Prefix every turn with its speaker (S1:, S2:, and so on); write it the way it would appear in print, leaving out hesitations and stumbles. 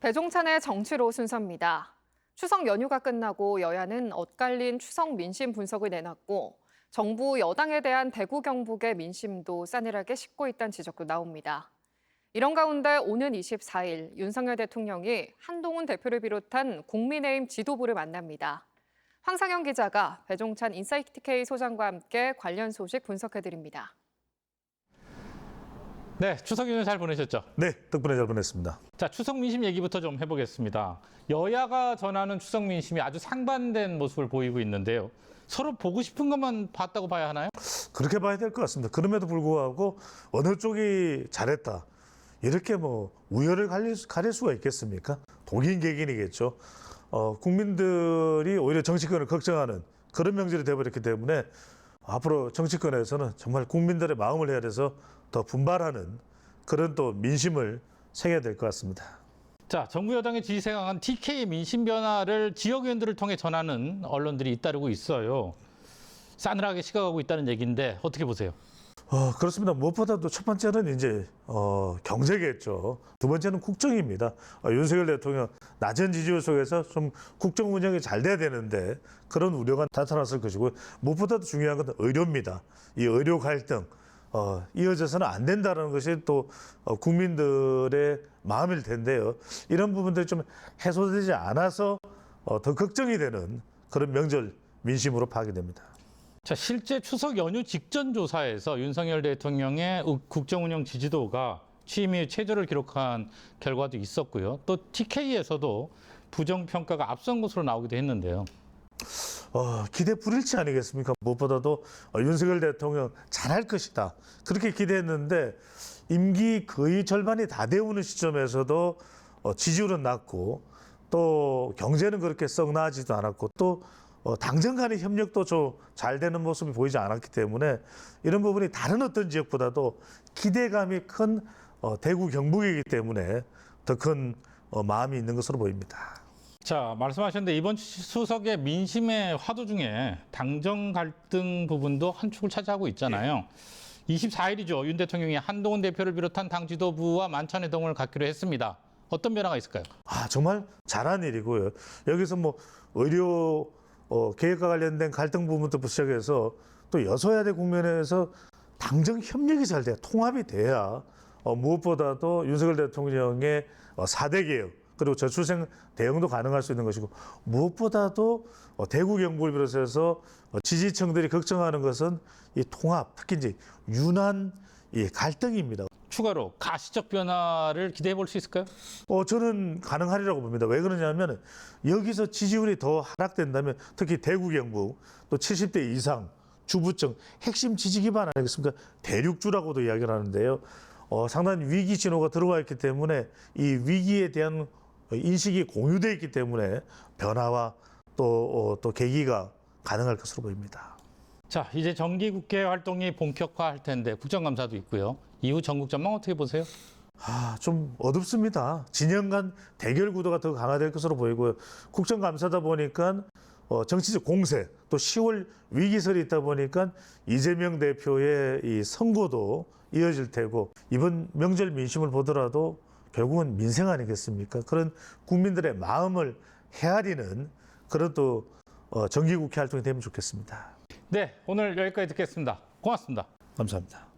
S1: 배종찬의 정치로 순서입니다. 추석 연휴가 끝나고 여야는 엇갈린 추석 민심 분석을 내놨고 정부 여당에 대한 대구 경북의 민심도 싸늘하게 식고 있다는 지적도 나옵니다. 이런 가운데 오는 24일 윤석열 대통령이 한동훈 대표를 비롯한 국민의힘 지도부를 만납니다. 황상영 기자가 배종찬 인사이트 K 소장과 함께 관련 소식 분석해드립니다.
S2: 네, 추석 연휴 잘 보내셨죠?
S3: 네, 덕분에 잘 보냈습니다.
S2: 자, 추석 민심 얘기부터 좀 해보겠습니다. 여야가 전하는 추석 민심이 아주 상반된 모습을 보이고 있는데요. 서로 보고 싶은 것만 봤다고 봐야 하나요?
S3: 그렇게 봐야 될 것 같습니다. 그럼에도 불구하고 어느 쪽이 잘했다. 이렇게 우열을 가릴 수가 있겠습니까? 독인객인이겠죠. 국민들이 오히려 정치권을 걱정하는 그런 명절이 되어버렸기 때문에 앞으로 정치권에서는 정말 국민들의 마음을 해야 돼서 더 분발하는 그런 또 민심을 새겨야 될 것 같습니다.
S2: 자, 정부 여당의 지지세가 강한 TK의 민심 변화를 지역위원들을 통해 전하는 언론들이 잇따르고 있어요. 싸늘하게 식어가고 있다는 얘기인데 어떻게 보세요?
S3: 그렇습니다. 무엇보다도 첫 번째는 이제 경제겠죠. 두 번째는 국정입니다. 윤석열 대통령 낮은 지지율 속에서 좀 국정 운영이 잘 돼야 되는데 그런 우려가 나타났을 것이고 무엇보다도 중요한 건 의료입니다. 이 의료 갈등 이어져서는 안 된다는 것이 또 국민들의 마음일 텐데요. 이런 부분들이 좀 해소되지 않아서 더 걱정이 되는 그런 명절 민심으로 파악됩니다.
S2: 자, 실제 추석 연휴 직전 조사에서 윤석열 대통령의 국정운영 지지도가 취임 이후 최저를 기록한 결과도 있었고요. 또 TK에서도 부정평가가 앞선 것으로 나오기도 했는데요.
S3: 기대 불일치 아니겠습니까? 무엇보다도 윤석열 대통령 잘할 것이다. 그렇게 기대했는데 임기 거의 절반이 다 되어오는 시점에서도 지지율은 낮고 또 경제는 그렇게 썩 나아지도 않았고 또 당정 간의 협력도 좀 잘 되는 모습이 보이지 않았기 때문에 이런 부분이 다른 어떤 지역보다도 기대감이 큰 대구 경북이기 때문에 더 큰 마음이 있는 것으로 보입니다.
S2: 자, 말씀하셨는데 이번 추석의 민심의 화두 중에 당정 갈등 부분도 한 축을 차지하고 있잖아요. 24일이죠. 윤 대통령이 한동훈 대표를 비롯한 당 지도부와 만찬회동을 갖기로 했습니다. 어떤 변화가 있을까요?
S3: 정말 잘한 일이고요. 여기서 의료 계획과 관련된 갈등 부분부터 시작해서 또 여소야대 국면에서 당정 협력이 잘 돼야 통합이 돼야 무엇보다도 윤석열 대통령의 4대 개혁 그리고 저출생 대응도 가능할 수 있는 것이고 무엇보다도 대구 경북을 비롯해서 지지층들이 걱정하는 것은 이 통합 특히 이제 유난 이 갈등입니다.
S2: 추가로 가시적 변화를 기대해 볼 수 있을까요?
S3: 저는 가능하리라고 봅니다. 왜 그러냐면 여기서 지지율이 더 하락된다면 특히 대구 경북 또 70대 이상 주부층 핵심 지지 기반 아니겠습니까? 대륙주라고도 이야기를 하는데요. 상당히 위기 신호가 들어와 있기 때문에 이 위기에 대한 인식이 공유되어 있기 때문에 변화와 또 계기가 가능할 것으로 보입니다.
S2: 자, 이제 정기국회 활동이 본격화할 텐데 국정감사도 있고요. 이후 전국 전망 어떻게 보세요?
S3: 좀 어둡습니다. 진영 간 대결 구도가 더 강화될 것으로 보이고요. 국정감사다 보니까 정치적 공세, 또 10월 위기설이 있다 보니까 이재명 대표의 이 선거도 이어질 테고 이번 명절 민심을 보더라도 결국은 민생 아니겠습니까? 그런 국민들의 마음을 헤아리는 그런 또 정기국회 활동이 되면 좋겠습니다.
S2: 네, 오늘 여기까지 듣겠습니다. 고맙습니다.
S3: 감사합니다.